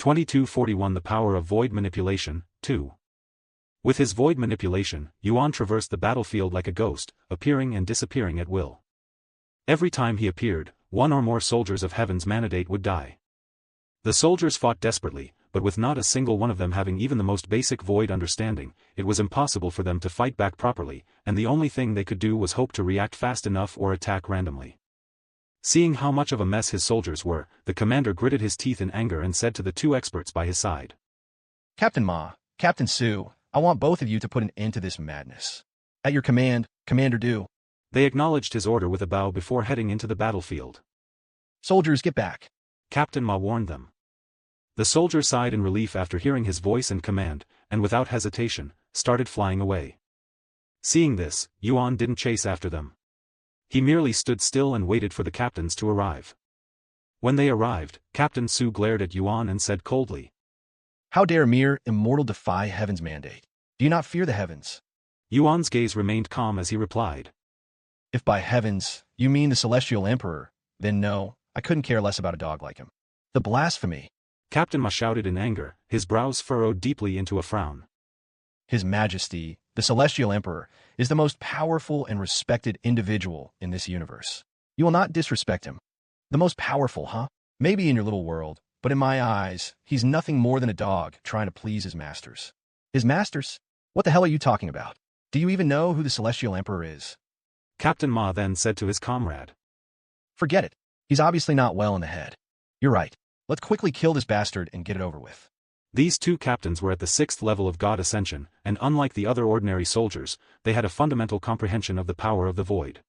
2241 The Power of Void Manipulation, 2. With his void manipulation, Yuan traversed the battlefield like a ghost, appearing and disappearing at will. Every time he appeared, one or more soldiers of Heaven's mandate would die. The soldiers fought desperately, but with not a single one of them having even the most basic void understanding, it was impossible for them to fight back properly, and the only thing they could do was hope to react fast enough or attack randomly. Seeing how much of a mess his soldiers were, the commander gritted his teeth in anger and said to the two experts by his side, Captain Ma, Captain Su, I want both of you to put an end to this madness. At your command, Commander Du. They acknowledged his order with a bow before heading into the battlefield. Soldiers, get back. Captain Ma warned them. The soldiers sighed in relief after hearing his voice and command, and without hesitation, started flying away. Seeing this, Yuan didn't chase after them. He merely stood still and waited for the captains to arrive. When they arrived, Captain Su glared at Yuan and said coldly, How dare mere immortal defy Heaven's mandate? Do you not fear the heavens? Yuan's gaze remained calm as he replied, If by heavens, you mean the celestial emperor, then no, I couldn't care less about a dog like him. The blasphemy! Captain Ma shouted in anger, his brows furrowed deeply into a frown. His Majesty, the celestial emperor, is the most powerful and respected individual in this universe. You will not disrespect him. The most powerful, huh? Maybe in your little world, but in my eyes, he's nothing more than a dog trying to please his masters. His masters? What the hell are you talking about? Do you even know who the celestial emperor is? Captain Ma then said to his comrade, Forget it. He's obviously not well in the head. You're right. Let's quickly kill this bastard and get it over with. These two captains were at the 6th level of God Ascension, and unlike the other ordinary soldiers, they had a fundamental comprehension of the power of the void.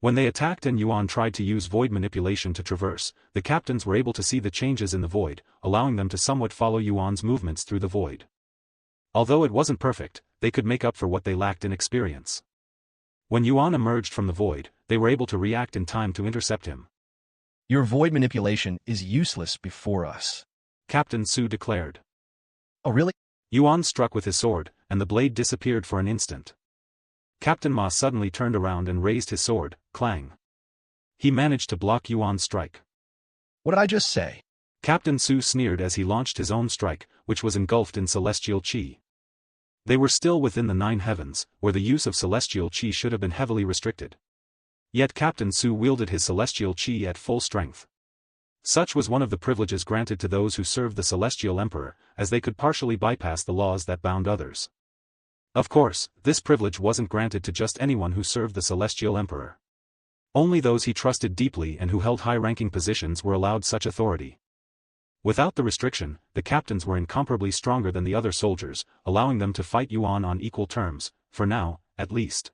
When they attacked and Yuan tried to use void manipulation to traverse, the captains were able to see the changes in the void, allowing them to somewhat follow Yuan's movements through the void. Although it wasn't perfect, they could make up for what they lacked in experience. When Yuan emerged from the void, they were able to react in time to intercept him. Your void manipulation is useless before us, Captain Su declared. Oh really? Yuan struck with his sword, and the blade disappeared for an instant. Captain Ma suddenly turned around and raised his sword, clang. He managed to block Yuan's strike. What did I just say? Captain Su sneered as he launched his own strike, which was engulfed in celestial chi. They were still within the 9 heavens, where the use of celestial chi should have been heavily restricted. Yet Captain Su wielded his celestial chi at full strength. Such was one of the privileges granted to those who served the celestial emperor, as they could partially bypass the laws that bound others. Of course, this privilege wasn't granted to just anyone who served the celestial emperor. Only those he trusted deeply and who held high-ranking positions were allowed such authority. Without the restriction, the captains were incomparably stronger than the other soldiers, allowing them to fight Yuan on equal terms, for now, at least.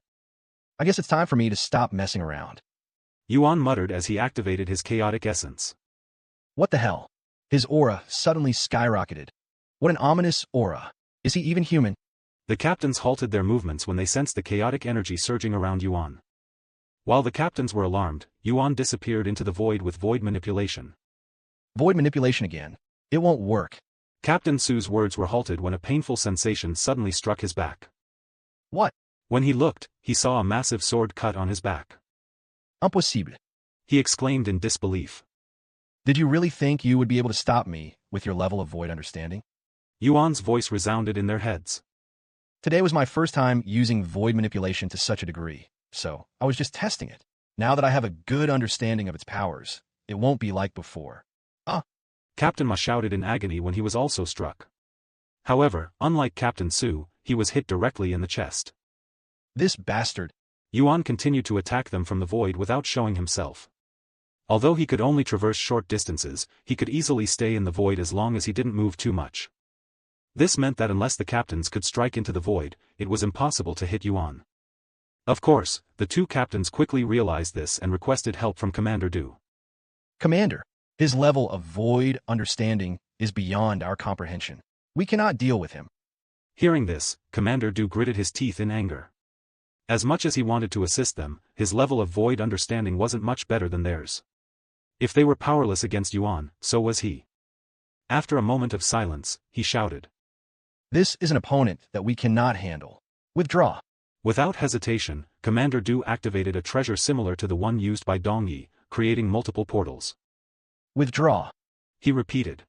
I guess it's time for me to stop messing around. Yuan muttered as he activated his chaotic essence. What the hell? His aura suddenly skyrocketed. What an ominous aura. Is he even human? The captains halted their movements when they sensed the chaotic energy surging around Yuan. While the captains were alarmed, Yuan disappeared into the void with void manipulation. Void manipulation again. It won't work. Captain Su's words were halted when a painful sensation suddenly struck his back. What? When he looked, he saw a massive sword cut on his back. Impossible. He exclaimed in disbelief. Did you really think you would be able to stop me with your level of void understanding? Yuan's voice resounded in their heads. Today was my first time using void manipulation to such a degree, so I was just testing it. Now that I have a good understanding of its powers, it won't be like before. Captain Ma shouted in agony when he was also struck. However, unlike Captain Su, he was hit directly in the chest. This bastard. Yuan continued to attack them from the void without showing himself. Although he could only traverse short distances, he could easily stay in the void as long as he didn't move too much. This meant that unless the captains could strike into the void, it was impossible to hit Yuan. Of course, the two captains quickly realized this and requested help from Commander Du. Commander, his level of void understanding is beyond our comprehension. We cannot deal with him. Hearing this, Commander Du gritted his teeth in anger. As much as he wanted to assist them, his level of void understanding wasn't much better than theirs. If they were powerless against Yuan, so was he. After a moment of silence, he shouted. This is an opponent that we cannot handle. Withdraw. Without hesitation, Commander Du activated a treasure similar to the one used by Dong Yi, creating multiple portals. Withdraw. He repeated.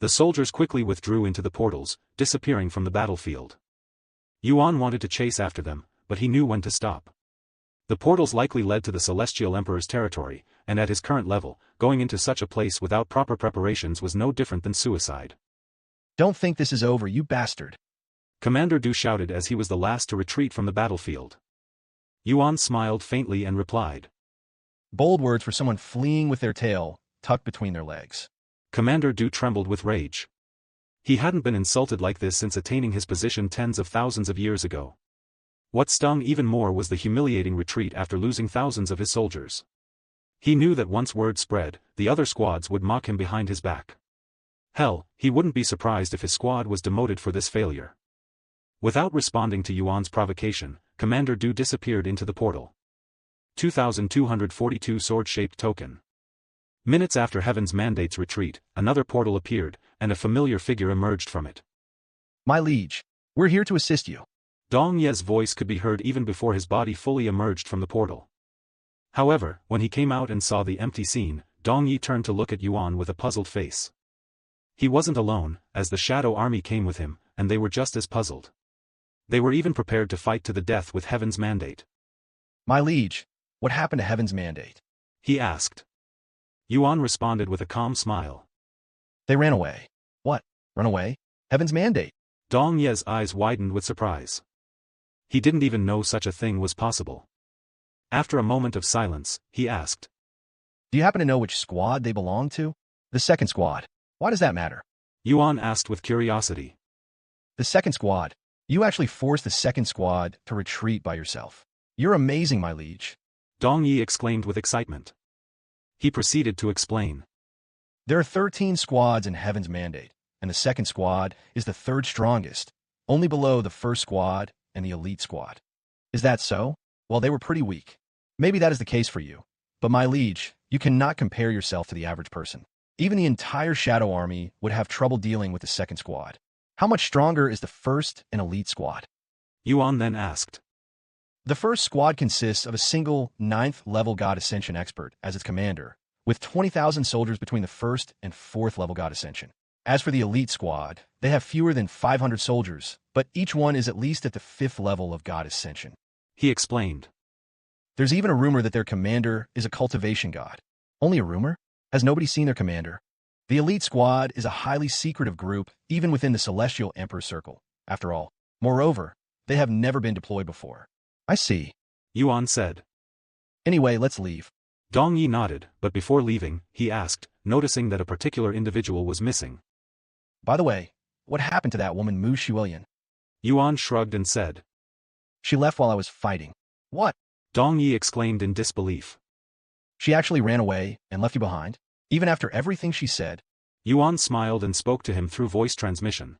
The soldiers quickly withdrew into the portals, disappearing from the battlefield. Yuan wanted to chase after them, but he knew when to stop. The portals likely led to the Celestial Emperor's territory, and at his current level, going into such a place without proper preparations was no different than suicide. Don't think this is over, you bastard. Commander Du shouted as he was the last to retreat from the battlefield. Yuan smiled faintly and replied. Bold words for someone fleeing with their tail tucked between their legs. Commander Du trembled with rage. He hadn't been insulted like this since attaining his position tens of thousands of years ago. What stung even more was the humiliating retreat after losing thousands of his soldiers. He knew that once word spread, the other squads would mock him behind his back. Hell, he wouldn't be surprised if his squad was demoted for this failure. Without responding to Yuan's provocation, Commander Du disappeared into the portal. 2242 sword-shaped token. Minutes after Heaven's Mandate's retreat, another portal appeared, and a familiar figure emerged from it. My liege, we're here to assist you. Dong Ye's voice could be heard even before his body fully emerged from the portal. However, when he came out and saw the empty scene, Dong Ye turned to look at Yuan with a puzzled face. He wasn't alone, as the Shadow Army came with him, and they were just as puzzled. They were even prepared to fight to the death with Heaven's Mandate. My liege, what happened to Heaven's Mandate? He asked. Yuan responded with a calm smile. They ran away. What? Run away? Heaven's Mandate. Dong Ye's eyes widened with surprise. He didn't even know such a thing was possible. After a moment of silence, he asked. Do you happen to know which squad they belong to? The second squad. Why does that matter? Yuan asked with curiosity. The second squad. You actually forced the second squad to retreat by yourself. You're amazing, my liege. Dong Ye exclaimed with excitement. He proceeded to explain. There are 13 squads in Heaven's Mandate, and the second squad is the third strongest, only below the first squad and the elite squad. Is that so? Well, they were pretty weak. Maybe that is the case for you. But my liege, you cannot compare yourself to the average person. Even the entire Shadow Army would have trouble dealing with the second squad. How much stronger is the first and elite squad? Yuan then asked. The first squad consists of a single 9th-level God Ascension expert as its commander, with 20,000 soldiers between the 1st and 4th-level God Ascension. As for the elite squad, they have fewer than 500 soldiers, but each one is at least at the 5th level of God Ascension. He explained. There's even a rumor that their commander is a cultivation god. Only a rumor? Has nobody seen their commander? The elite squad is a highly secretive group, even within the Celestial Emperor Circle, after all. Moreover, they have never been deployed before. I see. Yuan said. Anyway, let's leave. Dong Yi nodded, but before leaving, he asked, noticing that a particular individual was missing. By the way, what happened to that woman Mu Shuilian? Yuan shrugged and said. She left while I was fighting. What? Dong Yi exclaimed in disbelief. She actually ran away and left you behind? Even after everything she said? Yuan smiled and spoke to him through voice transmission.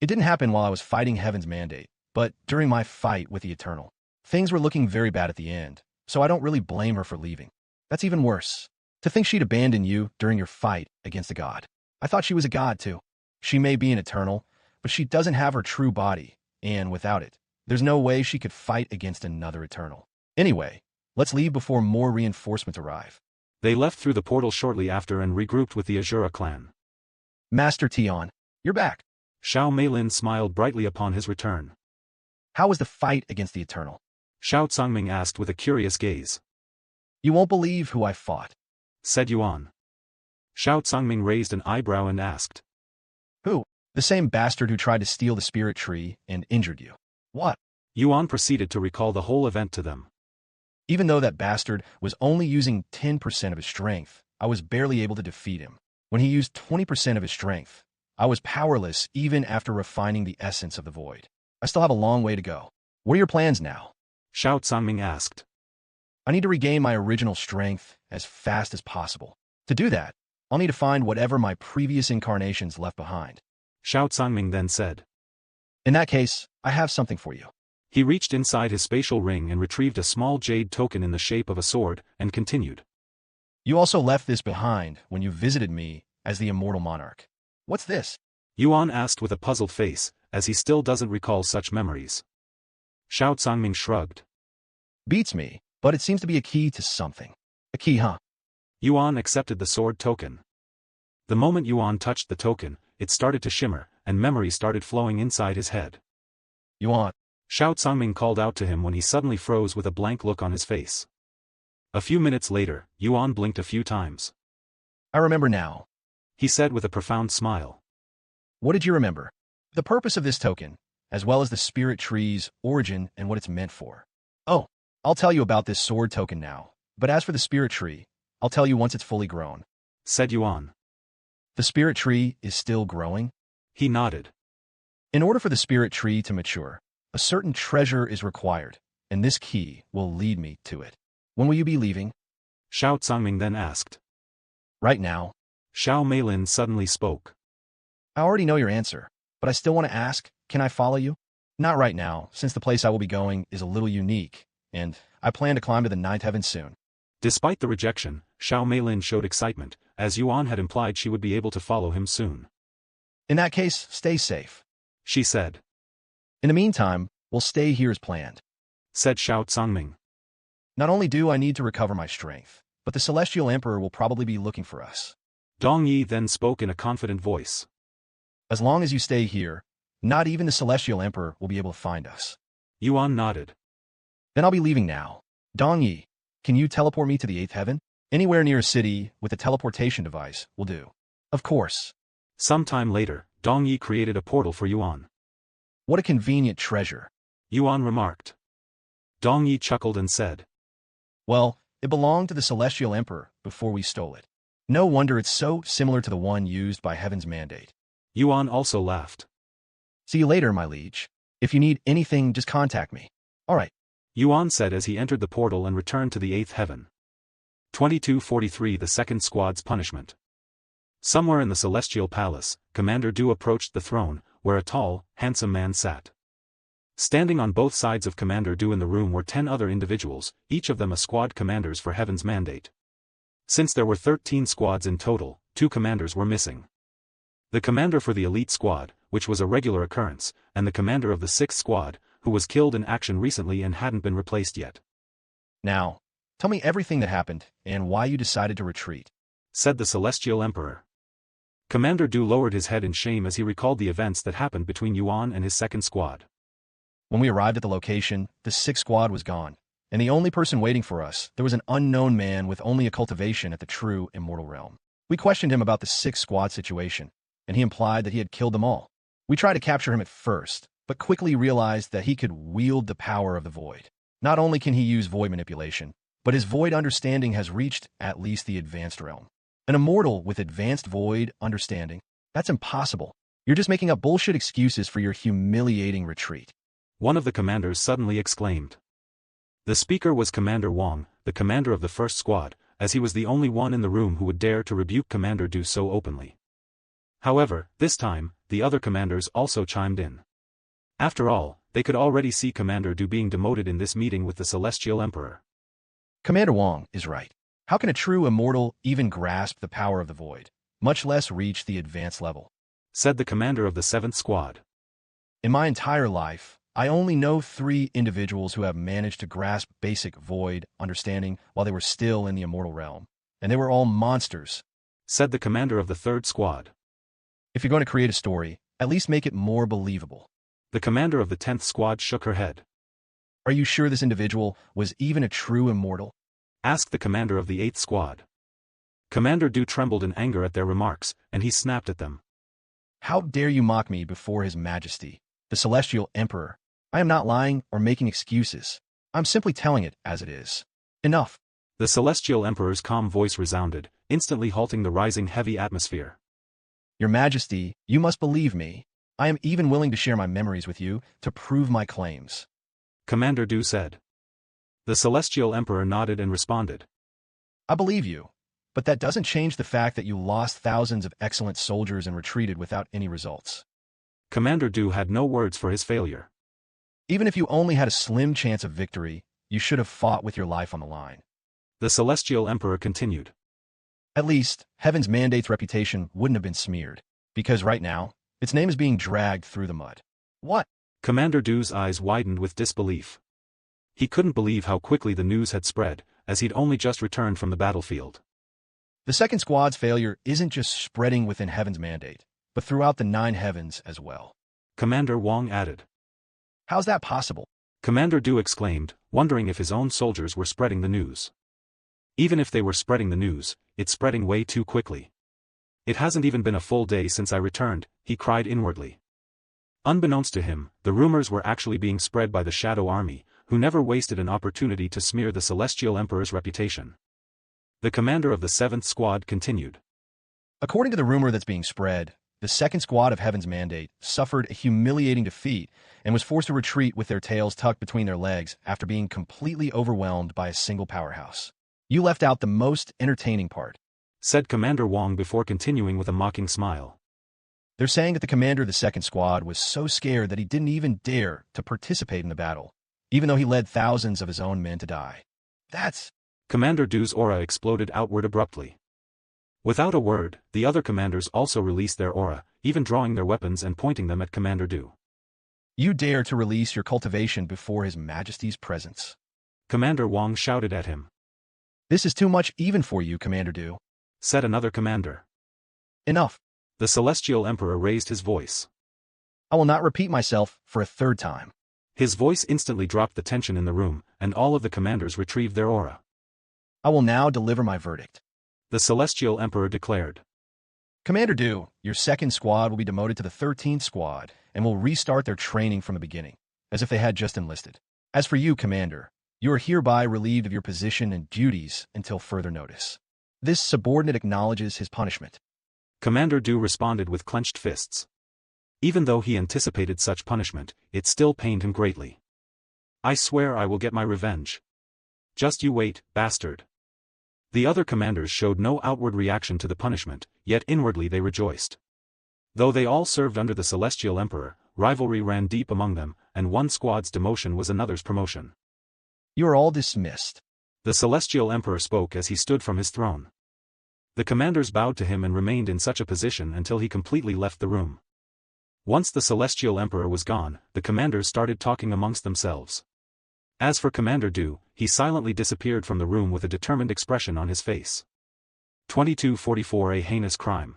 It didn't happen while I was fighting Heaven's Mandate, but during my fight with the Eternal. Things were looking very bad at the end, so I don't really blame her for leaving. That's even worse. To think she'd abandon you during your fight against a god. I thought she was a god too. She may be an Eternal, but she doesn't have her true body, and without it, there's no way she could fight against another Eternal. Anyway, let's leave before more reinforcements arrive. They left through the portal shortly after and regrouped with the Azura clan. Master Tion, you're back. Xiao Meilin smiled brightly upon his return. How was the fight against the Eternal? Xiao Tsangming asked with a curious gaze. You won't believe who I fought, said Yuan. Xiao Tsangming raised an eyebrow and asked. Who? The same bastard who tried to steal the spirit tree and injured you. What? Yuan proceeded to recall the whole event to them. Even though that bastard was only using 10% of his strength, I was barely able to defeat him. When he used 20% of his strength, I was powerless even after refining the essence of the void. I still have a long way to go. What are your plans now? Xiao Tsangming asked. I need to regain my original strength as fast as possible. To do that, I'll need to find whatever my previous incarnations left behind. Xiao Tsangming then said. In that case, I have something for you. He reached inside his spatial ring and retrieved a small jade token in the shape of a sword, and continued. You also left this behind when you visited me as the Immortal Monarch. What's this? Yuan asked with a puzzled face, as he still doesn't recall such memories. Xiao Tsangming shrugged. Beats me, but it seems to be a key to something. A key, huh? Yuan accepted the sword token. The moment Yuan touched the token, it started to shimmer, and memories started flowing inside his head. Yuan. Xiao Tsangming called out to him when he suddenly froze with a blank look on his face. A few minutes later, Yuan blinked a few times. I remember now, he said with a profound smile. What did you remember? The purpose of this token, as well as the spirit tree's origin and what it's meant for. Oh, I'll tell you about this sword token now, but as for the spirit tree, I'll tell you once it's fully grown, said Yuan. The spirit tree is still growing? He nodded. In order for the spirit tree to mature, a certain treasure is required, and this key will lead me to it. When will you be leaving? Xiao Tsangming then asked. Right now. Xiao Meilin suddenly spoke. I already know your answer, but I still want to ask, can I follow you? Not right now, since the place I will be going is a little unique, and I plan to climb to the 9th heaven soon. Despite the rejection, Xiao Meilin showed excitement, as Yuan had implied she would be able to follow him soon. In that case, stay safe, she said. In the meantime, we'll stay here as planned, said Xiao Tsangming. Not only do I need to recover my strength, but the Celestial Emperor will probably be looking for us. Dong Yi then spoke in a confident voice. As long as you stay here, not even the Celestial Emperor will be able to find us. Yuan nodded. Then I'll be leaving now. Dong Yi, can you teleport me to the 8th heaven? Anywhere near a city with a teleportation device will do. Of course. Sometime later, Dong Yi created a portal for Yuan. What a convenient treasure, Yuan remarked. Dong Yi chuckled and said. Well, it belonged to the Celestial Emperor before we stole it. No wonder it's so similar to the one used by Heaven's Mandate. Yuan also laughed. See you later, my liege. If you need anything, just contact me. All right. Yuan said as he entered the portal and returned to the 8th heaven. 2243 The Second Squad's Punishment. Somewhere in the Celestial Palace, Commander Du approached the throne, where a tall, handsome man sat. Standing on both sides of Commander Du in the room were 10 other individuals, each of them a squad commanders for Heaven's Mandate. Since there were 13 squads in total, 2 commanders were missing. The commander for the elite squad, which was a regular occurrence, and the commander of the 6th squad, who was killed in action recently and hadn't been replaced yet. Now, tell me everything that happened, and why you decided to retreat, said the Celestial Emperor. Commander Du lowered his head in shame as he recalled the events that happened between Yuan and his 2nd squad. When we arrived at the location, the 6th squad was gone, and the only person waiting for us, there was an unknown man with only a cultivation at the true immortal realm. We questioned him about the 6th squad situation, and he implied that he had killed them all. We tried to capture him at first, but quickly realized that he could wield the power of the void. Not only can he use void manipulation, but his void understanding has reached at least the advanced realm. An immortal with advanced void understanding? That's impossible. You're just making up bullshit excuses for your humiliating retreat. One of the commanders suddenly exclaimed. The speaker was Commander Wang, the commander of the 1st squad, as he was the only one in the room who would dare to rebuke Commander Du so openly. However, this time, the other commanders also chimed in. After all, they could already see Commander Du being demoted in this meeting with the Celestial Emperor. Commander Wang is right. How can a true immortal even grasp the power of the void, much less reach the advanced level? Said the commander of the 7th squad. In my entire life, I only know 3 individuals who have managed to grasp basic void understanding while they were still in the immortal realm, and they were all monsters, said the commander of the 3rd squad. If you're going to create a story, at least make it more believable. The commander of the 10th squad shook her head. Are you sure this individual was even a true immortal? Asked the commander of the 8th squad. Commander Du trembled in anger at their remarks, and he snapped at them. How dare you mock me before His Majesty, the Celestial Emperor? I am not lying or making excuses. I'm simply telling it as it is. Enough. The Celestial Emperor's calm voice resounded, instantly halting the rising heavy atmosphere. Your Majesty, you must believe me. I am even willing to share my memories with you to prove my claims, Commander Du said. The Celestial Emperor nodded and responded. I believe you, but that doesn't change the fact that you lost thousands of excellent soldiers and retreated without any results. Commander Du had no words for his failure. Even if you only had a slim chance of victory, you should have fought with your life on the line. The Celestial Emperor continued. At least, Heaven's Mandate's reputation wouldn't have been smeared, because right now, its name is being dragged through the mud. What? Commander Du's eyes widened with disbelief. He couldn't believe how quickly the news had spread, as he'd only just returned from the battlefield. The second squad's failure isn't just spreading within Heaven's mandate, but throughout the 9 heavens as well. Commander Wang added. How's that possible? Commander Du exclaimed, wondering if his own soldiers were spreading the news. Even if they were spreading the news, it's spreading way too quickly. It hasn't even been a full day since I returned, he cried inwardly. Unbeknownst to him, the rumors were actually being spread by the Shadow Army, who never wasted an opportunity to smear the Celestial Emperor's reputation. The commander of the 7th Squad continued. According to the rumor that's being spread, the second squad of Heaven's Mandate suffered a humiliating defeat and was forced to retreat with their tails tucked between their legs after being completely overwhelmed by a single powerhouse. You left out the most entertaining part, said Commander Wang before continuing with a mocking smile. They're saying that the commander of the second squad was so scared that he didn't even dare to participate in the battle, even though he led thousands of his own men to die. That's... Commander Du's aura exploded outward abruptly. Without a word, the other commanders also released their aura, even drawing their weapons and pointing them at Commander Du. You dare to release your cultivation before His Majesty's presence. Commander Wang shouted at him. This is too much even for you, Commander Du, said another commander. Enough. The Celestial Emperor raised his voice. I will not repeat myself for a third time. His voice instantly dropped the tension in the room, and all of the commanders retrieved their aura. I will now deliver my verdict. The Celestial Emperor declared. Commander Du, your second squad will be demoted to the 13th squad and will restart their training from the beginning, as if they had just enlisted. As for you, Commander, you are hereby relieved of your position and duties until further notice. This subordinate acknowledges his punishment. Commander Du responded with clenched fists. Even though he anticipated such punishment, it still pained him greatly. I swear I will get my revenge. Just you wait, bastard. The other commanders showed no outward reaction to the punishment, yet inwardly they rejoiced. Though they all served under the Celestial Emperor, rivalry ran deep among them, and one squad's demotion was another's promotion. You are all dismissed. The Celestial Emperor spoke as he stood from his throne. The commanders bowed to him and remained in such a position until he completely left the room. Once the Celestial Emperor was gone, the commanders started talking amongst themselves. As for Commander Du, he silently disappeared from the room with a determined expression on his face. 2244 A heinous crime.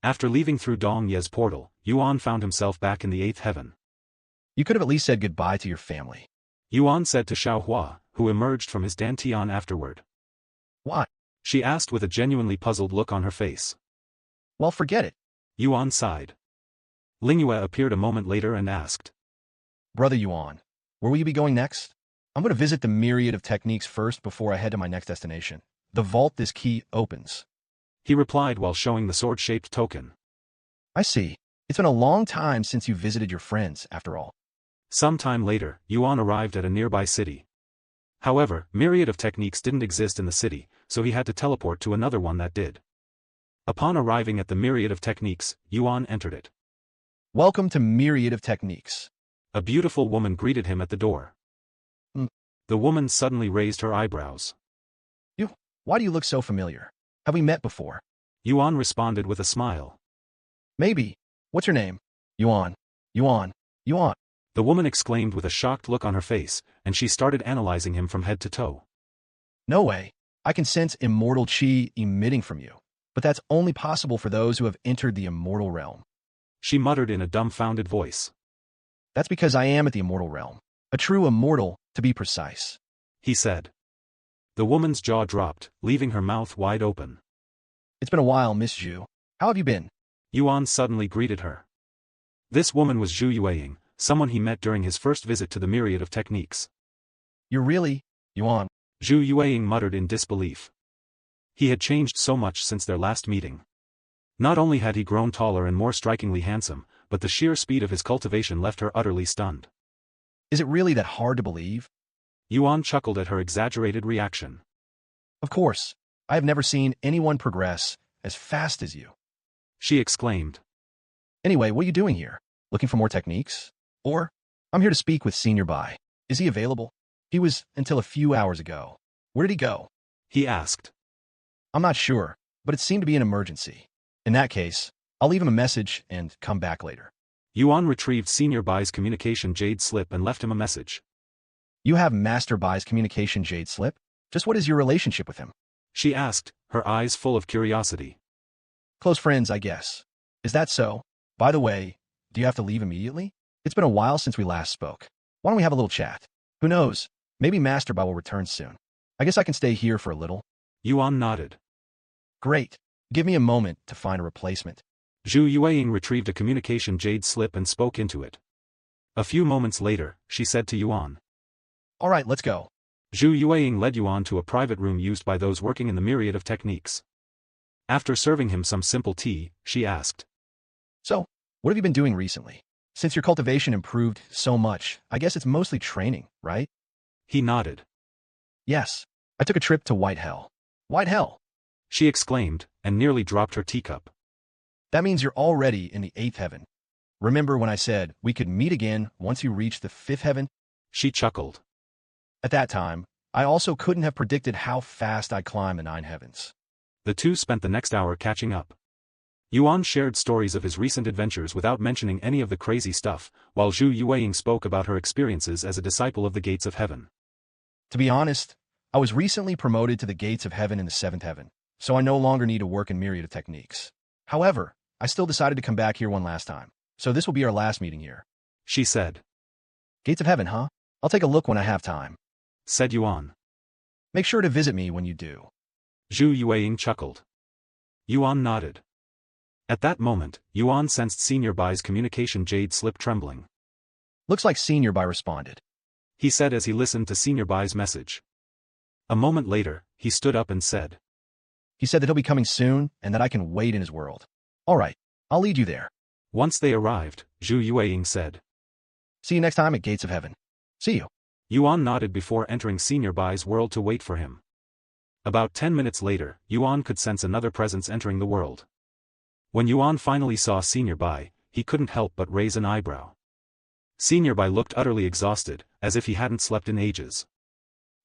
After leaving through Dong Ye's portal, Yuan found himself back in the 8th heaven. You could have at least said goodbye to your family. Yuan said to Xiao Hua, who emerged from his dantian afterward. Why? She asked with a genuinely puzzled look on her face. Well, forget it. Yuan sighed. Lingyue appeared a moment later and asked. Brother Yuan, where will you be going next? I'm going to visit the myriad of techniques first before I head to my next destination. The vault this key opens. He replied while showing the sword-shaped token. I see. It's been a long time since you visited your friends, after all. Some time later, Yuan arrived at a nearby city. However, myriad of techniques didn't exist in the city, so he had to teleport to another one that did. Upon arriving at the myriad of techniques, Yuan entered it. Welcome to Myriad of Techniques. A beautiful woman greeted him at the door. The woman suddenly raised her eyebrows. Why do you look so familiar? Have we met before? Yuan responded with a smile. Maybe. What's your name? Yuan. Yuan. Yuan. The woman exclaimed with a shocked look on her face, and she started analyzing him from head to toe. No way. I can sense immortal chi emitting from you, but that's only possible for those who have entered the immortal realm. She muttered in a dumbfounded voice. That's because I am at the immortal realm. A true immortal, to be precise. He said. The woman's jaw dropped, leaving her mouth wide open. It's been a while, Miss Zhu. How have you been? Yuan suddenly greeted her. This woman was Zhu Yueying, someone he met during his first visit to the myriad of techniques. You're really, Yuan? Zhu Yueying muttered in disbelief. He had changed so much since their last meeting. Not only had he grown taller and more strikingly handsome, but the sheer speed of his cultivation left her utterly stunned. Is it really that hard to believe? Yuan chuckled at her exaggerated reaction. Of course. I have never seen anyone progress as fast as you. She exclaimed. Anyway, what are you doing here? Looking for more techniques? Or, I'm here to speak with Senior Bai. Is he available? He was until a few hours ago. Where did he go? He asked. I'm not sure, but it seemed to be an emergency. In that case, I'll leave him a message and come back later. Yuan retrieved Senior Bai's communication jade slip and left him a message. You have Master Bai's communication jade slip? Just what is your relationship with him? She asked, her eyes full of curiosity. Close friends, I guess. Is that so? By the way, do you have to leave immediately? It's been a while since we last spoke. Why don't we have a little chat? Who knows? Maybe Master Bai will return soon. I guess I can stay here for a little. Yuan nodded. Great. Give me a moment to find a replacement. Zhu Yueying retrieved a communication jade slip and spoke into it. A few moments later, she said to Yuan. All right, let's go. Zhu Yueying led Yuan to a private room used by those working in the myriad of techniques. After serving him some simple tea, she asked. So, what have you been doing recently? Since your cultivation improved so much, I guess it's mostly training, right? He nodded. Yes. I took a trip to White Hell. White Hell? She exclaimed, and nearly dropped her teacup. That means you're already in the 8th heaven. Remember when I said we could meet again once you reach the 5th heaven? She chuckled. At that time, I also couldn't have predicted how fast I'd climb the 9 heavens. The two spent the next hour catching up. Yuan shared stories of his recent adventures without mentioning any of the crazy stuff, while Zhu Yueying spoke about her experiences as a disciple of the gates of heaven. To be honest, I was recently promoted to the gates of heaven in the 7th heaven, so I no longer need to work in myriad of techniques. However, I still decided to come back here one last time, so this will be our last meeting here. She said. Gates of heaven, huh? I'll take a look when I have time. Said Yuan. Make sure to visit me when you do. Zhu Yueying chuckled. Yuan nodded. At that moment, Yuan sensed Senior Bai's communication jade slip trembling. Looks like Senior Bai responded. He said as he listened to Senior Bai's message. A moment later, he stood up and said. He said that he'll be coming soon and that I can wait in his world. All right, I'll lead you there. Once they arrived, Zhu Yueying said. See you next time at Gates of Heaven. See you. Yuan nodded before entering Senior Bai's world to wait for him. About 10 minutes later, Yuan could sense another presence entering the world. When Yuan finally saw Senior Bai, he couldn't help but raise an eyebrow. Senior Bai looked utterly exhausted, as if he hadn't slept in ages.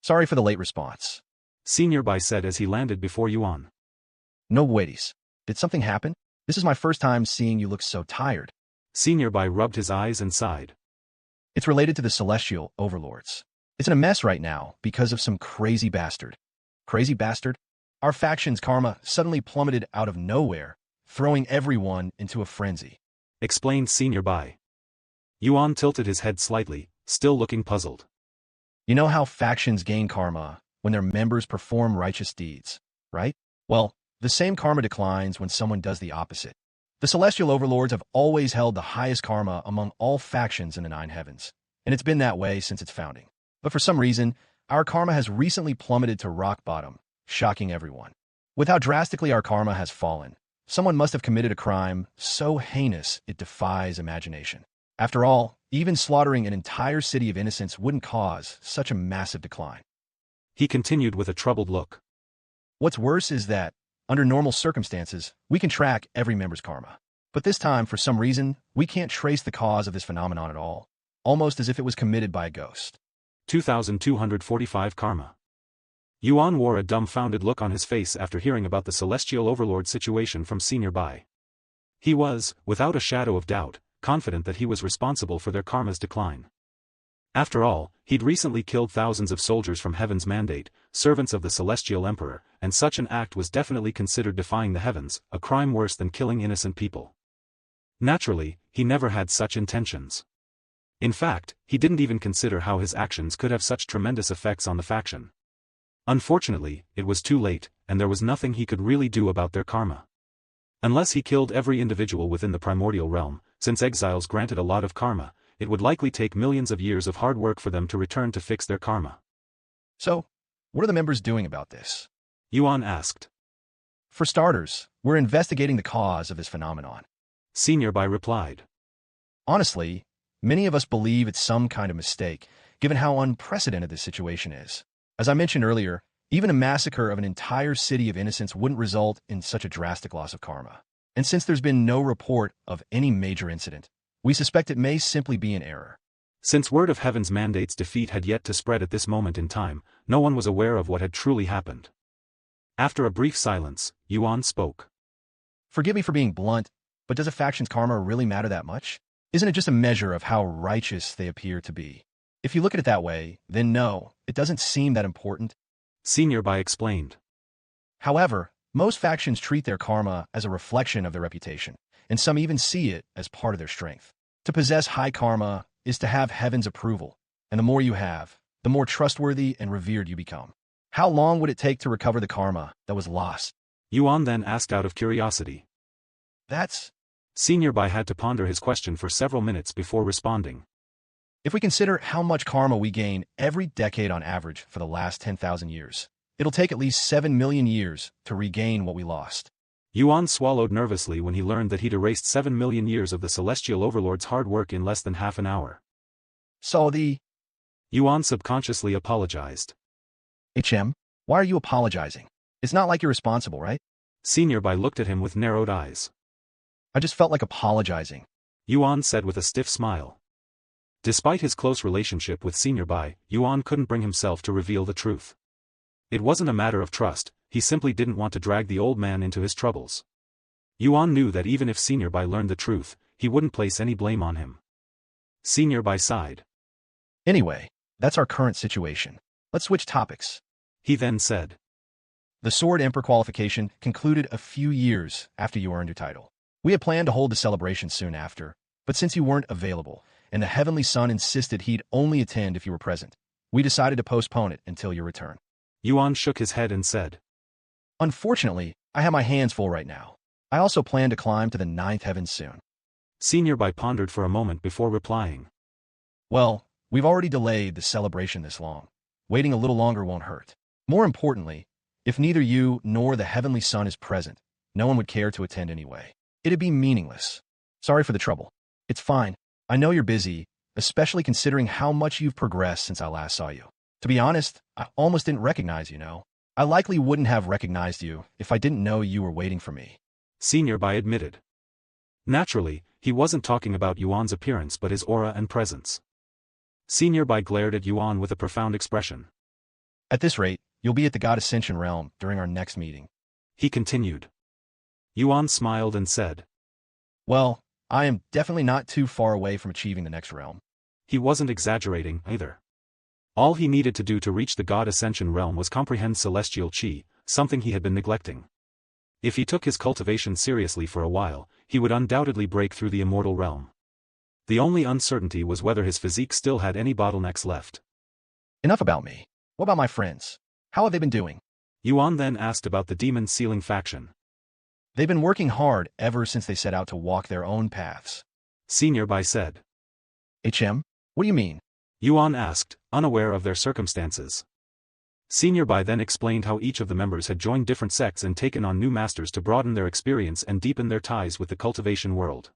Sorry for the late response. Senior Bai said as he landed before Yuan. No waities. Did something happen? This is my first time seeing you look so tired. Senior Bai rubbed his eyes and sighed. It's related to the celestial overlords. It's in a mess right now because of some crazy bastard. Crazy bastard? Our faction's karma suddenly plummeted out of nowhere, throwing everyone into a frenzy. Explained Senior Bai. Yuan tilted his head slightly, still looking puzzled. You know how factions gain karma when their members perform righteous deeds, right? Well, the same karma declines when someone does the opposite. The celestial overlords have always held the highest karma among all factions in the 9 heavens, and it's been that way since its founding. But for some reason, our karma has recently plummeted to rock bottom, shocking everyone. With how drastically our karma has fallen, someone must have committed a crime so heinous it defies imagination. After all, even slaughtering an entire city of innocents wouldn't cause such a massive decline. He continued with a troubled look. What's worse is that, under normal circumstances, we can track every member's karma. But this time, for some reason, we can't trace the cause of this phenomenon at all, almost as if it was committed by a ghost. 2,245 karma. Yuan wore a dumbfounded look on his face after hearing about the celestial overlord situation from Senior Bai. He was, without a shadow of doubt, confident that he was responsible for their karma's decline. After all, he'd recently killed thousands of soldiers from Heaven's Mandate, servants of the Celestial Emperor, and such an act was definitely considered defying the heavens, a crime worse than killing innocent people. Naturally, he never had such intentions. In fact, he didn't even consider how his actions could have such tremendous effects on the faction. Unfortunately, it was too late, and there was nothing he could really do about their karma. Unless he killed every individual within the primordial realm, since exiles granted a lot of karma, it would likely take millions of years of hard work for them to return to fix their karma. So, what are the members doing about this? Yuan asked. For starters, we're investigating the cause of this phenomenon. Senior Bai replied. Honestly, many of us believe it's some kind of mistake, given how unprecedented this situation is. As I mentioned earlier, even a massacre of an entire city of innocents wouldn't result in such a drastic loss of karma. And since there's been no report of any major incident, we suspect it may simply be an error. Since word of Heaven's Mandate's defeat had yet to spread at this moment in time, no one was aware of what had truly happened. After a brief silence, Yuan spoke. Forgive me for being blunt, but does a faction's karma really matter that much? Isn't it just a measure of how righteous they appear to be? If you look at it that way, then no, it doesn't seem that important. Senior Bai explained. However, most factions treat their karma as a reflection of their reputation, and some even see it as part of their strength. To possess high karma is to have heaven's approval, and the more you have, the more trustworthy and revered you become. How long would it take to recover the karma that was lost? Yuan then asked out of curiosity. That's Senior Bai had to ponder his question for several minutes before responding. if we consider how much karma we gain every decade on average for the last 10,000 years. It'll take at least 7 million years to regain what we lost. Yuan swallowed nervously when he learned that he'd erased 7 million years of the Celestial Overlord's hard work in less than half an hour. So Yuan subconsciously apologized. why are you apologizing? It's not like you're responsible, right? Senior Bai looked at him with narrowed eyes. I just felt like apologizing. Yuan said with a stiff smile. Despite his close relationship with Senior Bai, Yuan couldn't bring himself to reveal the truth. It wasn't a matter of trust, he simply didn't want to drag the old man into his troubles. Yuan knew that even if Senior Bai learned the truth, he wouldn't place any blame on him. Senior Bai sighed. Anyway, that's our current situation. Let's switch topics. He then said. The Sword Emperor qualification concluded a few years after you earned your title. We had planned to hold the celebration soon after, but since you weren't available, and the Heavenly Son insisted he'd only attend if you were present, we decided to postpone it until your return. Yuan shook his head and said. Unfortunately, I have my hands full right now. I also plan to climb to the 9th heaven soon. Senior Bai pondered for a moment before replying. Well, we've already delayed the celebration this long. Waiting a little longer won't hurt. More importantly, if neither you nor the Heavenly Son is present, no one would care to attend anyway. It'd be meaningless. Sorry for the trouble. It's fine. I know you're busy, especially considering how much you've progressed since I last saw you. To be honest, I almost didn't recognize you. I likely wouldn't have recognized you if I didn't know you were waiting for me. Senior Bai admitted. Naturally, he wasn't talking about Yuan's appearance but his aura and presence. Senior Bai glared at Yuan with a profound expression. At this rate, you'll be at the God Ascension realm during our next meeting. He continued. Yuan smiled and said. Well, I am definitely not too far away from achieving the next realm. He wasn't exaggerating, either. All he needed to do to reach the God Ascension realm was comprehend celestial chi, something he had been neglecting. If he took his cultivation seriously for a while, he would undoubtedly break through the immortal realm. The only uncertainty was whether his physique still had any bottlenecks left. Enough about me. What about my friends? How have they been doing? Yuan then asked about the Demon Sealing faction. They've been working hard ever since they set out to walk their own paths. Senior Bai said. What do you mean? Yuan asked, unaware of their circumstances. Senior Bai then explained how each of the members had joined different sects and taken on new masters to broaden their experience and deepen their ties with the cultivation world.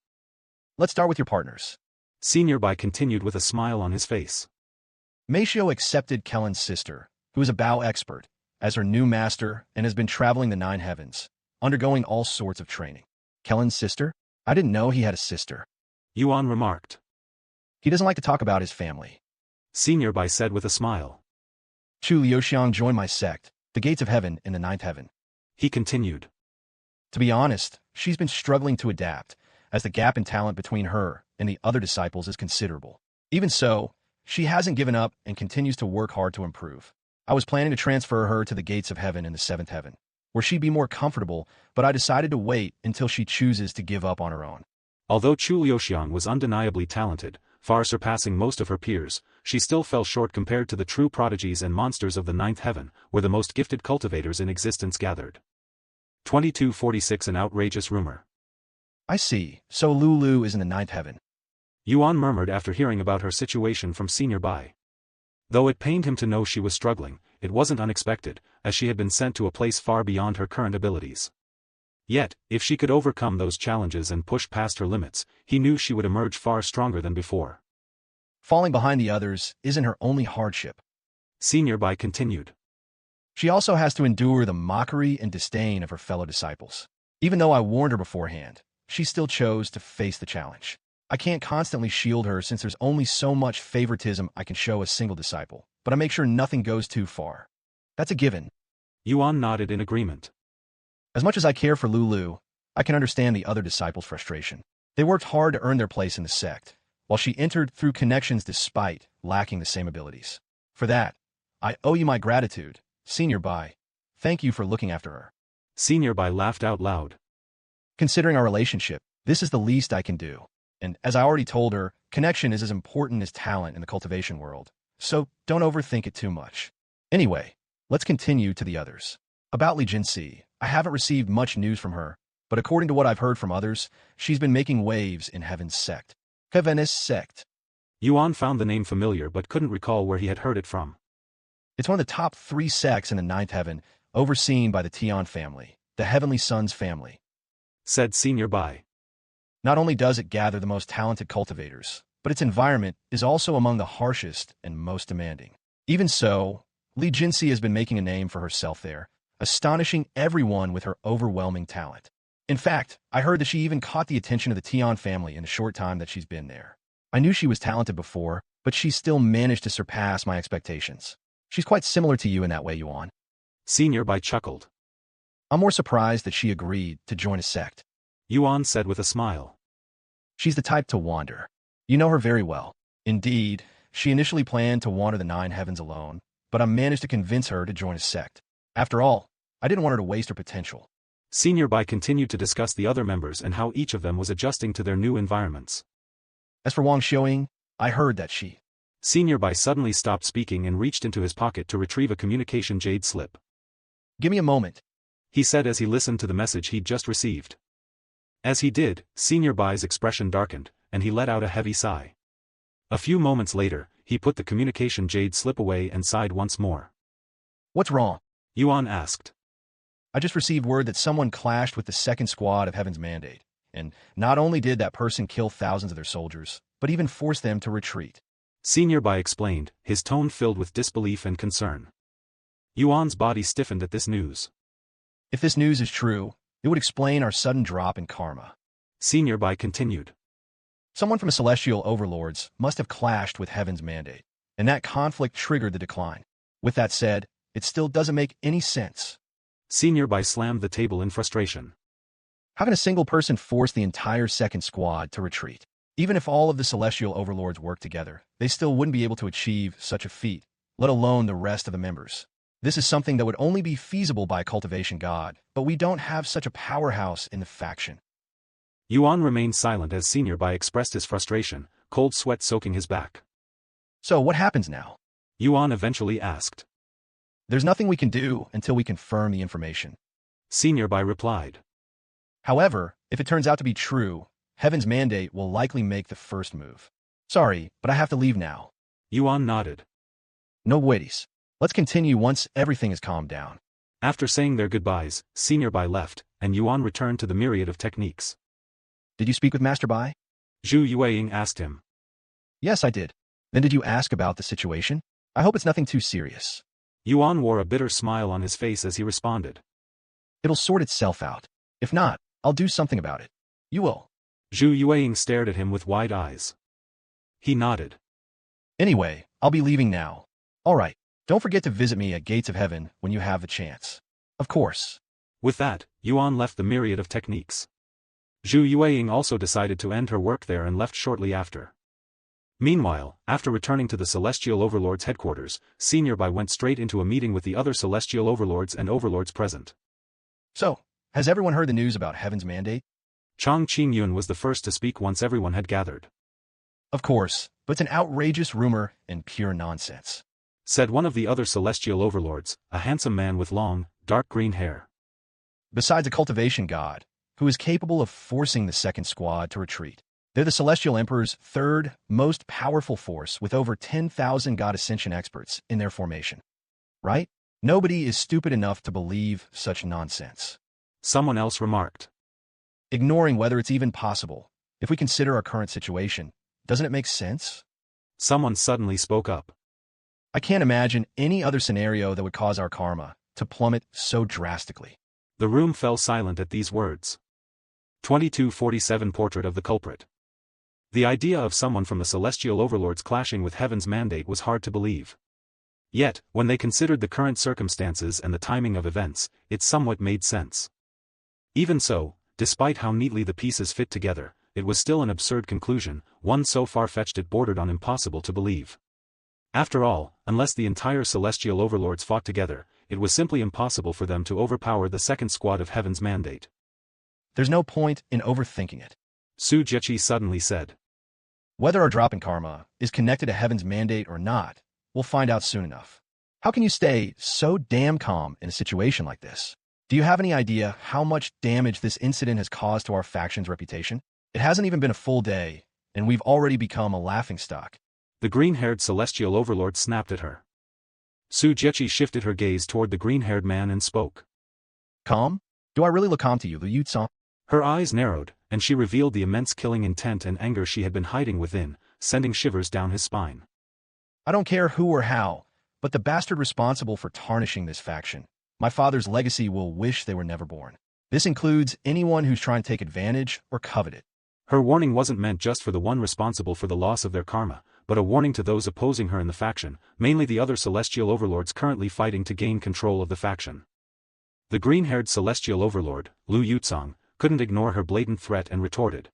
Let's start with your partners. Senior Bai continued with a smile on his face. Meisho accepted Kellen's sister, who is a Bao expert, as her new master and has been traveling the 9 heavens, undergoing all sorts of training. Kellen's sister? I didn't know he had a sister. Yuan remarked. He doesn't like to talk about his family. Senior Bai said with a smile. Chu Liuxiang joined my sect, the gates of heaven in the 9th heaven. He continued. To be honest, she's been struggling to adapt, as the gap in talent between her and the other disciples is considerable. Even so, she hasn't given up and continues to work hard to improve. I was planning to transfer her to the gates of heaven in the 7th heaven, where she'd be more comfortable, but I decided to wait until she chooses to give up on her own. Although Chu Liuxiang was undeniably talented, far surpassing most of her peers, she still fell short compared to the true prodigies and monsters of the 9th heaven, where the most gifted cultivators in existence gathered. 2246 An outrageous rumor. I see, so Lulu is in the 9th heaven. Yuan murmured after hearing about her situation from Senior Bai. Though it pained him to know she was struggling, it wasn't unexpected, as she had been sent to a place far beyond her current abilities. Yet, if she could overcome those challenges and push past her limits, he knew she would emerge far stronger than before. Falling behind the others isn't her only hardship. Senior Bai continued. She also has to endure the mockery and disdain of her fellow disciples. Even though I warned her beforehand, she still chose to face the challenge. I can't constantly shield her since there's only so much favoritism I can show a single disciple, but I make sure nothing goes too far. That's a given. Yuan nodded in agreement. As much as I care for Lulu, I can understand the other disciples' frustration. They worked hard to earn their place in the sect, while she entered through connections despite lacking the same abilities. For that, I owe you my gratitude, Senior Bai. Thank you for looking after her. Senior Bai laughed out loud. Considering our relationship, this is the least I can do. And as I already told her, connection is as important as talent in the cultivation world. So don't overthink it too much. Anyway, let's continue to the others. About Li Jinsi, I haven't received much news from her, but according to what I've heard from others, she's been making waves in Heaven's sect. Heaven's sect. Yuan found the name familiar but couldn't recall where he had heard it from. It's one of the top 3 sects in the 9th heaven, overseen by the Tian family, the Heavenly Sons family, said Senior Bai. Not only does it gather the most talented cultivators, but its environment is also among the harshest and most demanding. Even so, Li Jinsi has been making a name for herself there, astonishing everyone with her overwhelming talent. In fact, I heard that she even caught the attention of the Tian family in the short time that she's been there. I knew she was talented before, but she still managed to surpass my expectations. She's quite similar to you in that way, Yuan. Senior Bai chuckled. I'm more surprised that she agreed to join a sect, Yuan said with a smile. She's the type to wander. You know her very well. Indeed, she initially planned to wander the 9 heavens alone, but I managed to convince her to join a sect. After all, I didn't want her to waste her potential. Senior Bai continued to discuss the other members and how each of them was adjusting to their new environments. As for Wang Xiaoying, I heard that she... Senior Bai suddenly stopped speaking and reached into his pocket to retrieve a communication jade slip. Give me a moment, he said as he listened to the message he'd just received. As he did, Senior Bai's expression darkened, and he let out a heavy sigh. A few moments later, he put the communication jade slip away and sighed once more. What's wrong? Yuan asked. I just received word that someone clashed with the 2nd squad of Heaven's Mandate, and not only did that person kill thousands of their soldiers, but even forced them to retreat. Senior Bai explained, his tone filled with disbelief and concern. Yuan's body stiffened at this news. If this news is true, it would explain our sudden drop in karma. Senior Bai continued. Someone from the celestial overlords must have clashed with Heaven's Mandate, and that conflict triggered the decline. With that said, it still doesn't make any sense. Senior Bai slammed the table in frustration. How can a single person force the entire 2nd squad to retreat? Even if all of the celestial overlords work together, they still wouldn't be able to achieve such a feat, let alone the rest of the members. This is something that would only be feasible by a cultivation god, but we don't have such a powerhouse in the faction. Yuan remained silent as Senior Bai expressed his frustration, cold sweat soaking his back. So what happens now? Yuan eventually asked. There's nothing we can do until we confirm the information, Senior Bai replied. However, if it turns out to be true, Heaven's Mandate will likely make the first move. Sorry, but I have to leave now. Yuan nodded. No worries. Let's continue once everything is calmed down. After saying their goodbyes, Senior Bai left, and Yuan returned to the myriad of techniques. Did you speak with Master Bai? Zhu Yueying asked him. Yes, I did. Then did you ask about the situation? I hope it's nothing too serious. Yuan wore a bitter smile on his face as he responded. It'll sort itself out. If not, I'll do something about it. You will. Zhu Yueying stared at him with wide eyes. He nodded. Anyway, I'll be leaving now. All right, don't forget to visit me at Gates of Heaven when you have the chance. Of course. With that, Yuan left the myriad of techniques. Zhu Yueying also decided to end her work there and left shortly after. Meanwhile, after returning to the Celestial Overlord's headquarters, Senior Bai went straight into a meeting with the other Celestial Overlords and Overlords present. So, has everyone heard the news about Heaven's Mandate? Chang Qingyun was the first to speak once everyone had gathered. Of course, but it's an outrageous rumor and pure nonsense, said one of the other Celestial Overlords, a handsome man with long, dark green hair. Besides a cultivation god, who is capable of forcing the 2nd squad to retreat, they're the Celestial Emperor's 3rd most powerful force with over 10,000 god ascension experts in their formation. Right? Nobody is stupid enough to believe such nonsense. Someone else remarked. Ignoring whether it's even possible, if we consider our current situation, doesn't it make sense? Someone suddenly spoke up. I can't imagine any other scenario that would cause our karma to plummet so drastically. The room fell silent at these words. 2247 Portrait of the Culprit. The idea of someone from the Celestial Overlords clashing with Heaven's Mandate was hard to believe. Yet, when they considered the current circumstances and the timing of events, it somewhat made sense. Even so, despite how neatly the pieces fit together, it was still an absurd conclusion, one so far-fetched it bordered on impossible to believe. After all, unless the entire Celestial Overlords fought together, it was simply impossible for them to overpower the second squad of Heaven's Mandate. There's no point in overthinking it. Su Jiechi suddenly said. Whether our drop in karma is connected to Heaven's Mandate or not, we'll find out soon enough. How can you stay so damn calm in a situation like this? Do you have any idea how much damage this incident has caused to our faction's reputation? It hasn't even been a full day, and we've already become a laughingstock. The green-haired celestial overlord snapped at her. Su Jiechi shifted her gaze toward the green-haired man and spoke. Calm? Do I really look calm to you, Liu Yuan? Her eyes narrowed, and she revealed the immense killing intent and anger she had been hiding within, sending shivers down his spine. I don't care who or how, but the bastard responsible for tarnishing this faction, my father's legacy, will wish they were never born. This includes anyone who's trying to take advantage or covet it. Her warning wasn't meant just for the one responsible for the loss of their karma, but a warning to those opposing her in the faction, mainly the other celestial overlords currently fighting to gain control of the faction. The green-haired celestial overlord, Liu Yuan, couldn't ignore her blatant threat and retorted.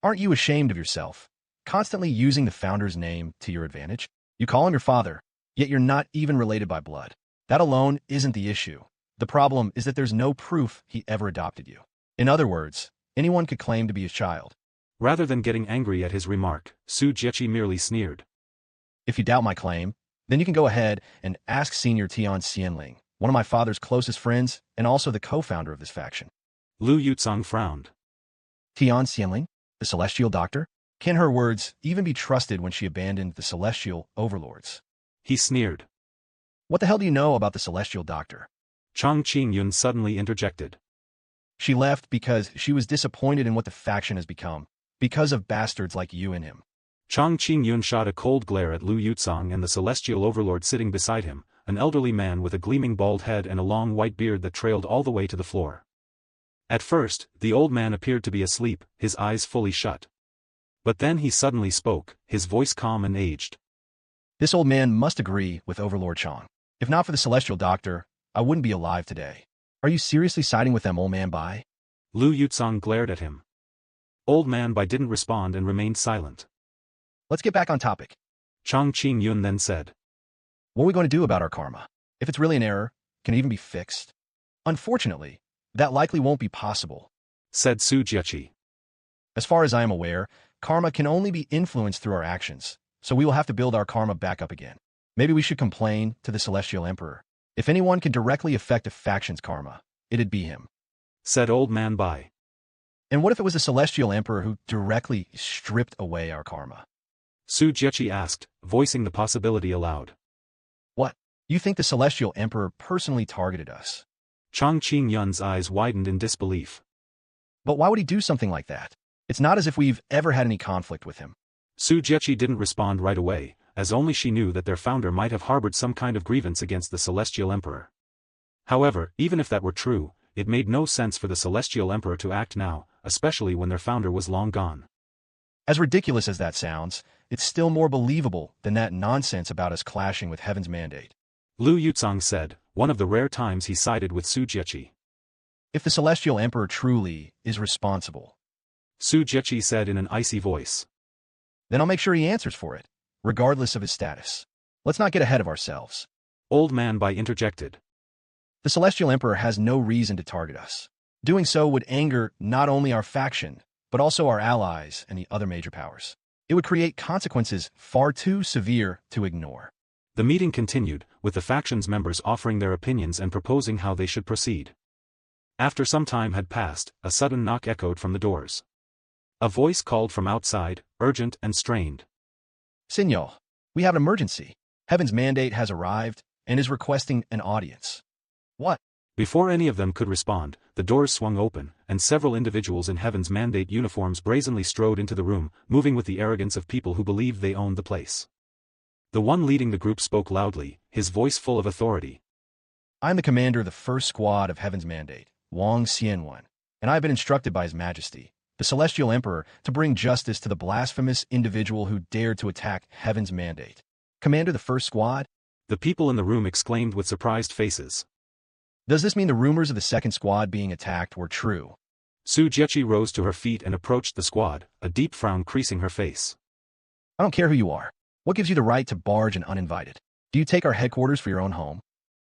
Aren't you ashamed of yourself? Constantly using the founder's name to your advantage? You call him your father, yet you're not even related by blood. That alone isn't the issue. The problem is that there's no proof he ever adopted you. In other words, anyone could claim to be his child. Rather than getting angry at his remark, Su Jiechi merely sneered. If you doubt my claim, then you can go ahead and ask Senior Tian Xianling, one of my father's closest friends and also the co-founder of this faction. Liu Yuan frowned. Tian Xianling, the celestial doctor? Can her words even be trusted when she abandoned the celestial overlords? He sneered. What the hell do you know about the celestial doctor? Chang Qingyun suddenly interjected. She left because she was disappointed in what the faction has become, because of bastards like you and him. Chang Qingyun shot a cold glare at Liu Yuan and the celestial overlord sitting beside him, an elderly man with a gleaming bald head and a long white beard that trailed all the way to the floor. At first, the old man appeared to be asleep, his eyes fully shut. But then he suddenly spoke, his voice calm and aged. This old man must agree with Overlord Chang. If not for the celestial doctor, I wouldn't be alive today. Are you seriously siding with them, old man Bai? Liu Yuan glared at him. Old man Bai didn't respond and remained silent. Let's get back on topic. Chang Qingyun then said. What are we going to do about our karma? If it's really an error, can it even be fixed? Unfortunately, that likely won't be possible, said Su Jiechi. As far as I am aware, karma can only be influenced through our actions, so we will have to build our karma back up again. Maybe we should complain to the Celestial Emperor. If anyone can directly affect a faction's karma, it'd be him, said Old Man Bai. And what if it was the Celestial Emperor who directly stripped away our karma? Su Jiechi asked, voicing the possibility aloud. What? You think the Celestial Emperor personally targeted us? Chang Qingyun's eyes widened in disbelief. But why would he do something like that? It's not as if we've ever had any conflict with him. Su Jiechi didn't respond right away, as only she knew that their founder might have harbored some kind of grievance against the Celestial Emperor. However, even if that were true, it made no sense for the Celestial Emperor to act now, especially when their founder was long gone. As ridiculous as that sounds, it's still more believable than that nonsense about us clashing with Heaven's Mandate, Liu Yuan said, one of the rare times he sided with Su Jiechi. If the Celestial Emperor truly is responsible, Su Jiechi said in an icy voice, then I'll make sure he answers for it, regardless of his status. Let's not get ahead of ourselves. Old Man Bai interjected. The Celestial Emperor has no reason to target us. Doing so would anger not only our faction, but also our allies and the other major powers. It would create consequences far too severe to ignore. The meeting continued, with the faction's members offering their opinions and proposing how they should proceed. After some time had passed, a sudden knock echoed from the doors. A voice called from outside, urgent and strained. Signor, we have an emergency. Heaven's Mandate has arrived and is requesting an audience. What? Before any of them could respond, the doors swung open, and several individuals in Heaven's Mandate uniforms brazenly strode into the room, moving with the arrogance of people who believed they owned the place. The one leading the group spoke loudly, his voice full of authority. I'm the commander of the first squad of Heaven's Mandate, Wang Xianwan, and I have been instructed by His Majesty, the Celestial Emperor, to bring justice to the blasphemous individual who dared to attack Heaven's Mandate. Commander the first squad? The people in the room exclaimed with surprised faces. Does this mean the rumors of the second squad being attacked were true? Su Jiechi rose to her feet and approached the squad, a deep frown creasing her face. I don't care who you are. What gives you the right to barge in uninvited? Do you take our headquarters for your own home?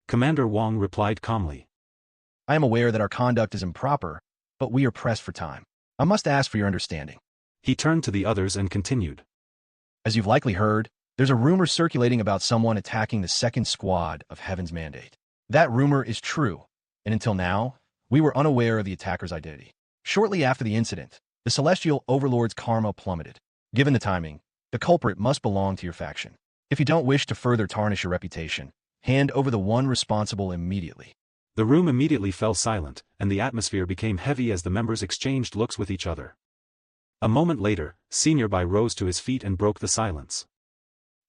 Commander Wang replied calmly. I am aware that our conduct is improper, but we are pressed for time. I must ask for your understanding. He turned to the others and continued. As you've likely heard, there's a rumor circulating about someone attacking the second squad of Heaven's Mandate. That rumor is true, and until now, we were unaware of the attacker's identity. Shortly after the incident, the Celestial Overlord's karma plummeted. Given the timing, the culprit must belong to your faction. If you don't wish to further tarnish your reputation, hand over the one responsible immediately. The room immediately fell silent, and the atmosphere became heavy as the members exchanged looks with each other. A moment later, Senior Bai rose to his feet and broke the silence.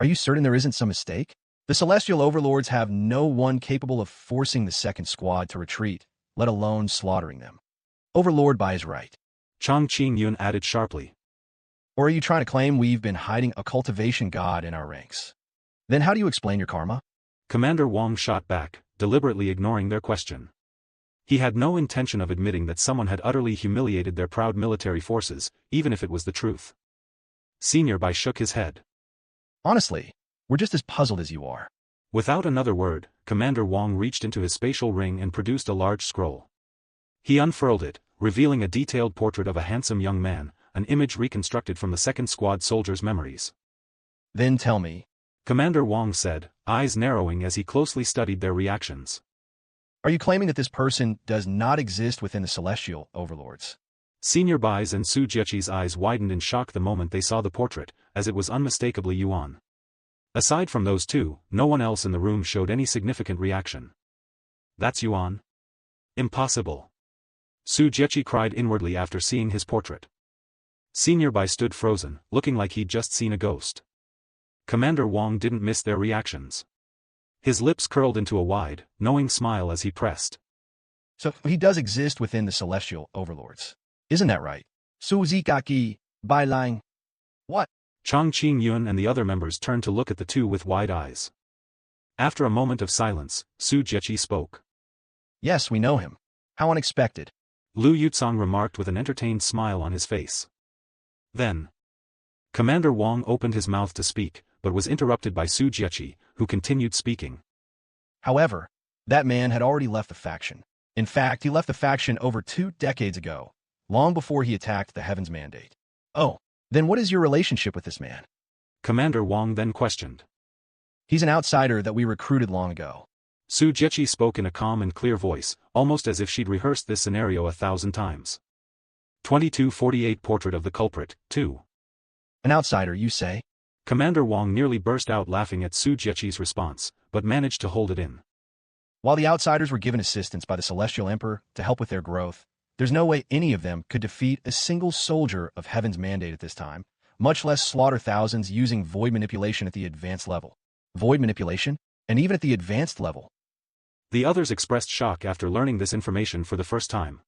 Are you certain there isn't some mistake? The Celestial Overlords have no one capable of forcing the second squad to retreat, let alone slaughtering them. Overlord Bai is right. Chang Qingyun added sharply. Or are you trying to claim we've been hiding a cultivation god in our ranks? Then how do you explain your karma? Commander Wang shot back, deliberately ignoring their question. He had no intention of admitting that someone had utterly humiliated their proud military forces, even if it was the truth. Senior Bai shook his head. Honestly, we're just as puzzled as you are. Without another word, Commander Wang reached into his spatial ring and produced a large scroll. He unfurled it, revealing a detailed portrait of a handsome young man, an image reconstructed from the second squad soldiers' memories. Then tell me, Commander Wang said, eyes narrowing as he closely studied their reactions. Are you claiming that this person does not exist within the Celestial Overlords? Senior Bai's and Su Jiechi's eyes widened in shock the moment they saw the portrait, as it was unmistakably Yuan. Aside from those two, no one else in the room showed any significant reaction. That's Yuan? Impossible. Su Jiechi cried inwardly after seeing his portrait. Senior Bai stood frozen, looking like he'd just seen a ghost. Commander Wang didn't miss their reactions. His lips curled into a wide, knowing smile as he pressed. So he does exist within the Celestial Overlords. Isn't that right? Su Zikaki, Bai Lang. What? Chang Qingyun and the other members turned to look at the two with wide eyes. After a moment of silence, Su Jiechi spoke. Yes, we know him. How unexpected. Lu Yutsang remarked with an entertained smile on his face. Then, Commander Wang opened his mouth to speak, but was interrupted by Su Jiechi, who continued speaking. However, that man had already left the faction. In fact, he left the faction over 2 decades ago, long before he attacked the Heaven's Mandate. Oh, then what is your relationship with this man? Commander Wang then questioned. He's an outsider that we recruited long ago. Su Jiechi spoke in a calm and clear voice, almost as if she'd rehearsed this scenario 1,000 times. 2248 Portrait of the Culprit, 2. An outsider, you say? Commander Wang nearly burst out laughing at Su Jiechi's response, but managed to hold it in. While the outsiders were given assistance by the Celestial Emperor to help with their growth, there's no way any of them could defeat a single soldier of Heaven's Mandate at this time, much less slaughter thousands using void manipulation at the advanced level. Void manipulation? And even at the advanced level. The others expressed shock after learning this information for the first time.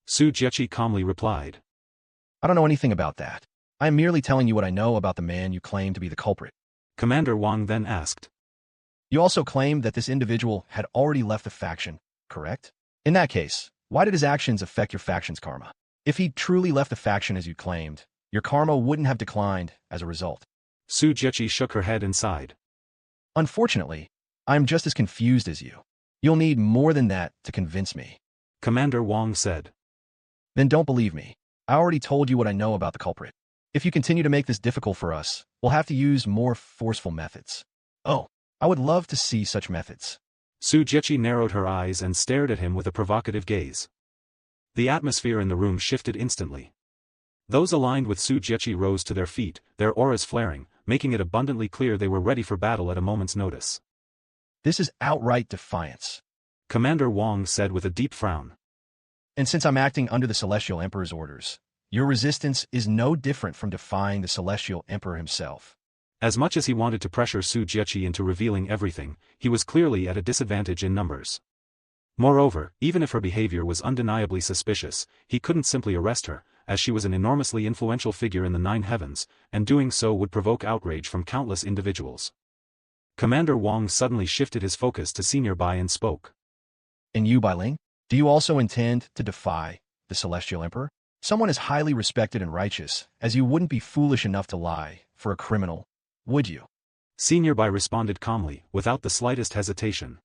Su Jiechi calmly replied. I don't know anything about that. I am merely telling you what I know about the man you claim to be the culprit. Commander Wang then asked. You also claim that this individual had already left the faction, correct? In that case, why did his actions affect your faction's karma? If he truly left the faction as you claimed, your karma wouldn't have declined as a result. Su Jiechi shook her head and sighed. Unfortunately, I'm just as confused as you. You'll need more than that to convince me. Commander Wang said. Then don't believe me. I already told you what I know about the culprit. If you continue to make this difficult for us, we'll have to use more forceful methods. Oh, I would love to see such methods. Su Jiechi narrowed her eyes and stared at him with a provocative gaze. The atmosphere in the room shifted instantly. Those aligned with Su Jiechi rose to their feet, their auras flaring, making it abundantly clear they were ready for battle at a moment's notice. This is outright defiance. Commander Wang said with a deep frown. And since I'm acting under the Celestial Emperor's orders, your resistance is no different from defying the Celestial Emperor himself. As much as he wanted to pressure Su Jiechi into revealing everything, he was clearly at a disadvantage in numbers. Moreover, even if her behavior was undeniably suspicious, he couldn't simply arrest her, as she was an enormously influential figure in the 9 heavens, and doing so would provoke outrage from countless individuals. Commander Wang suddenly shifted his focus to Senior Bai and spoke. And you, Bai Ling, do you also intend to defy the Celestial Emperor? Someone as highly respected and righteous as you wouldn't be foolish enough to lie for a criminal, would you? Senior Bai responded calmly, without the slightest hesitation.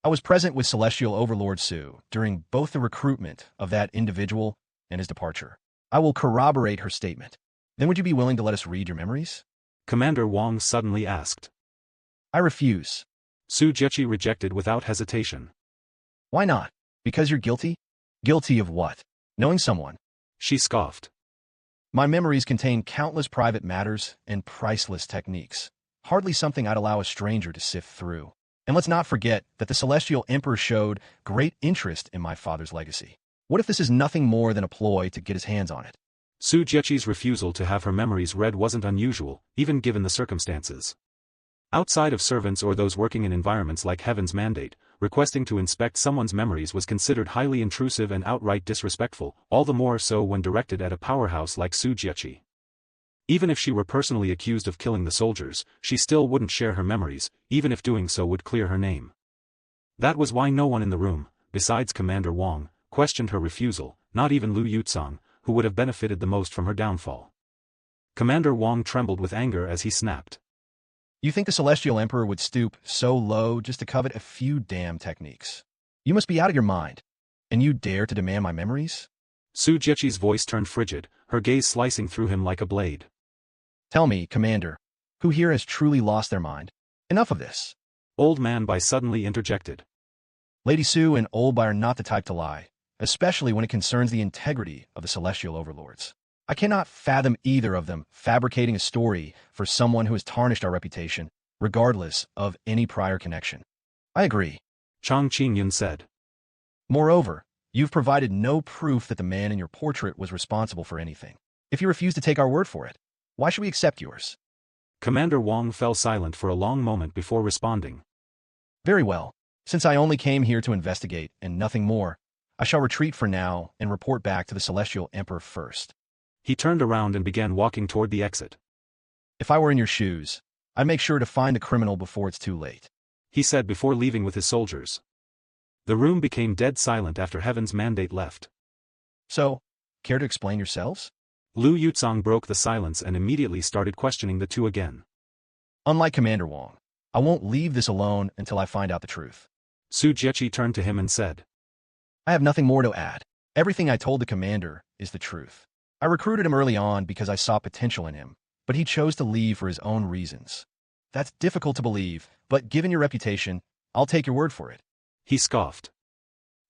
I was present with Celestial Overlord Su during both the recruitment of that individual and his departure. I will corroborate her statement. Then would you be willing to let us read your memories? Commander Wang suddenly asked. I refuse. Su Jiechi rejected without hesitation. Why not? Because you're guilty? Guilty of what? Knowing someone. She scoffed. My memories contain countless private matters and priceless techniques. Hardly something I'd allow a stranger to sift through. And let's not forget that the Celestial Emperor showed great interest in my father's legacy. What if this is nothing more than a ploy to get his hands on it? Su Jiechi's refusal to have her memories read wasn't unusual, even given the circumstances. Outside of servants or those working in environments like Heaven's Mandate, requesting to inspect someone's memories was considered highly intrusive and outright disrespectful, all the more so when directed at a powerhouse like Su Jiechi. Even if she were personally accused of killing the soldiers, she still wouldn't share her memories, even if doing so would clear her name. That was why no one in the room, besides Commander Wang, questioned her refusal, not even Lu Yutsang, who would have benefited the most from her downfall. Commander Wang trembled with anger as he snapped. You think the Celestial Emperor would stoop so low just to covet a few damn techniques? You must be out of your mind. And you dare to demand my memories? Su Jiechi's voice turned frigid, her gaze slicing through him like a blade. Tell me, Commander, who here has truly lost their mind? Enough of this. Old Man Bai suddenly interjected. Lady Su and Old Bai are not the type to lie, especially when it concerns the integrity of the Celestial Overlords. I cannot fathom either of them fabricating a story for someone who has tarnished our reputation, regardless of any prior connection. I agree. Chang Qingyun said. Moreover, you've provided no proof that the man in your portrait was responsible for anything. If you refuse to take our word for it, why should we accept yours? Commander Wang fell silent for a long moment before responding. Very well. Since I only came here to investigate and nothing more, I shall retreat for now and report back to the Celestial Emperor first. He turned around and began walking toward the exit. If I were in your shoes, I'd make sure to find the criminal before it's too late, he said before leaving with his soldiers. The room became dead silent after Heaven's Mandate left. So, care to explain yourselves? Lu Yutsang broke the silence and immediately started questioning the two again. Unlike Commander Wang, I won't leave this alone until I find out the truth. Su Jiechi turned to him and said. I have nothing more to add. Everything I told the commander is the truth. I recruited him early on because I saw potential in him, but he chose to leave for his own reasons. That's difficult to believe, but given your reputation, I'll take your word for it. He scoffed.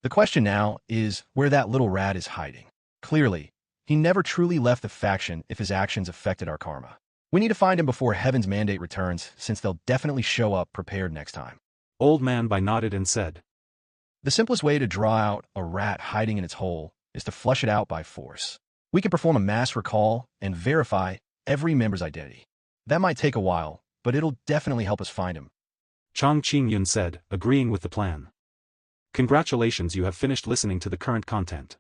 The question now is where that little rat is hiding. Clearly, he never truly left the faction if his actions affected our karma. We need to find him before Heaven's Mandate returns, since they'll definitely show up prepared next time. Old Man Bai nodded and said. The simplest way to draw out a rat hiding in its hole is to flush it out by force. We can perform a mass recall and verify every member's identity. That might take a while, but it'll definitely help us find him. Chang Qingyun said, agreeing with the plan. Congratulations, you have finished listening to the current content.